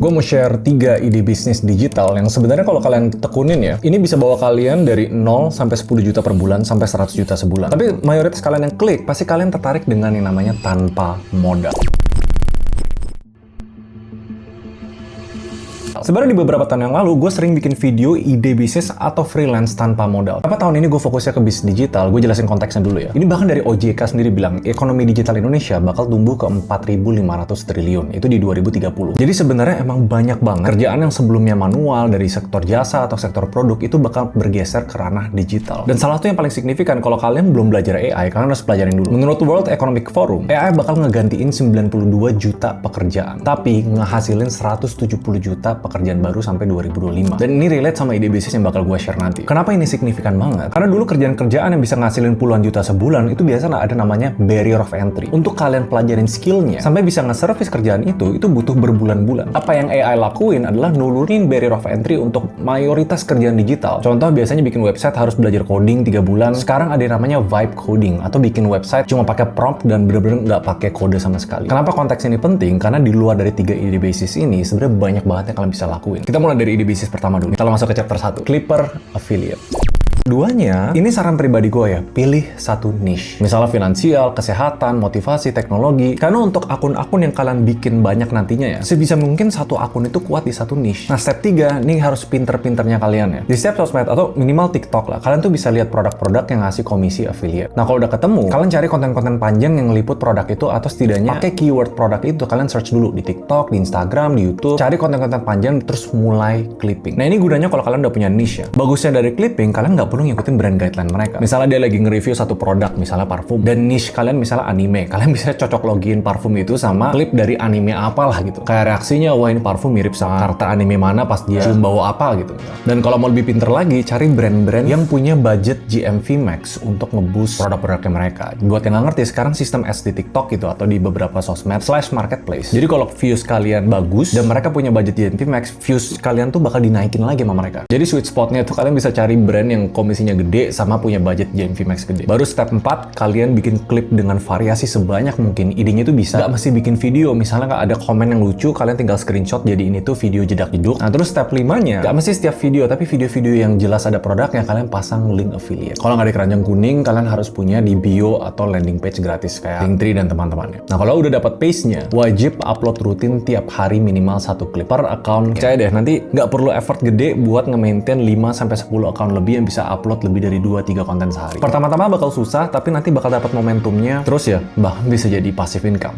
Gue mau share 3 ide bisnis digital yang sebenarnya kalau kalian tekunin ya, ini bisa bawa kalian dari 0 sampai 10 juta per bulan sampai 100 juta sebulan. Tapi mayoritas kalian yang klik, pasti kalian tertarik dengan yang namanya tanpa modal. Sebenarnya di beberapa tahun yang lalu, gue sering bikin video ide bisnis atau freelance tanpa modal. Apa tahun ini gue fokusnya ke bisnis digital, gue jelasin konteksnya dulu ya. Ini bahkan dari OJK sendiri bilang, ekonomi digital Indonesia bakal tumbuh ke 4.500 triliun, itu di 2030. Jadi sebenarnya emang banyak banget kerjaan yang sebelumnya manual dari sektor jasa atau sektor produk itu bakal bergeser ke ranah digital. Dan salah satu yang paling signifikan, kalau kalian belum belajar AI, kalian harus pelajarin dulu. Menurut World Economic Forum, AI bakal ngegantiin 92 juta pekerjaan, tapi ngehasilin 170 juta pekerjaan baru sampai 2025. Dan ini relate sama ide bisnis yang bakal gue share nanti. Kenapa ini signifikan banget? Karena dulu kerjaan-kerjaan yang bisa ngasilin puluhan juta sebulan itu biasanya ada namanya barrier of entry. Untuk kalian pelajarin skillnya sampai bisa nge-service kerjaan itu butuh berbulan-bulan. Apa yang AI lakuin adalah nurunin barrier of entry untuk mayoritas kerjaan digital. Contoh biasanya bikin website harus belajar coding 3 bulan. Sekarang ada yang namanya vibe coding atau bikin website cuma pakai prompt dan bener-bener nggak pakai kode sama sekali. Kenapa konteks ini penting? Karena di luar dari 3 ide bisnis ini sebenarnya banyak banget yang kalian bisa lakuin. Kita mulai dari ide bisnis pertama dulu. Kita masuk ke chapter 1, Clipper Affiliate. Duanya, ini saran pribadi gue ya, pilih satu niche. Misalnya finansial, kesehatan, motivasi, teknologi. Karena untuk akun-akun yang kalian bikin banyak nantinya ya, sebisa mungkin satu akun itu kuat di satu niche. Nah, step 3, nih harus pinter-pinternya kalian ya. Di setiap sosmed atau minimal TikTok lah, kalian tuh bisa lihat produk-produk yang ngasih komisi affiliate. Nah, kalau udah ketemu, kalian cari konten-konten panjang yang ngeliput produk itu atau setidaknya pakai keyword produk itu. Kalian search dulu di TikTok, di Instagram, di YouTube. Cari konten-konten panjang terus mulai clipping. Nah, ini gunanya kalau kalian udah punya niche ya. Bagusnya dari clipping, kalian nggak perlu ngikutin brand guideline mereka. Misalnya dia lagi nge-review satu produk, misalnya parfum, dan niche kalian misalnya anime, kalian bisa cocok login parfum itu sama klip dari anime apalah gitu. Kayak reaksinya, wah ini parfum mirip sama karakter anime mana pas dia cium bau apa gitu. Dan kalau mau lebih pinter lagi, cari brand-brand yang punya budget GMV max untuk nge-boost produk-produknya mereka. Buat yang nggak ngerti, sekarang sistem ads di TikTok gitu atau di beberapa sosmed / marketplace. Jadi kalau views kalian bagus dan mereka punya budget GMV max, views kalian tuh bakal dinaikin lagi sama mereka. Jadi sweet spotnya tuh kalian bisa cari brand yang komisinya gede sama punya budget GMV max gede. Baru step 4, kalian bikin klip dengan variasi sebanyak mungkin. Idenya tuh bisa nggak mesti bikin video. Misalnya nggak ada komen yang lucu, kalian tinggal screenshot jadi ini tuh video jedak-jeduk. Nah terus step 5-nya, nggak mesti setiap video, tapi video-video yang jelas ada produknya kalian pasang link affiliate. Kalau nggak ada keranjang kuning, kalian harus punya di bio atau landing page gratis kayak Linktree dan teman-temannya. Nah kalau udah dapat page-nya, wajib upload rutin tiap hari minimal 1 klip per account. Percaya deh, nanti nggak perlu effort gede buat nge-maintain 5-10 account lebih yang bisa upload lebih dari 2-3 konten sehari. Pertama-tama bakal susah, tapi nanti bakal dapat momentumnya. Terus ya, bahkan bisa jadi passive income.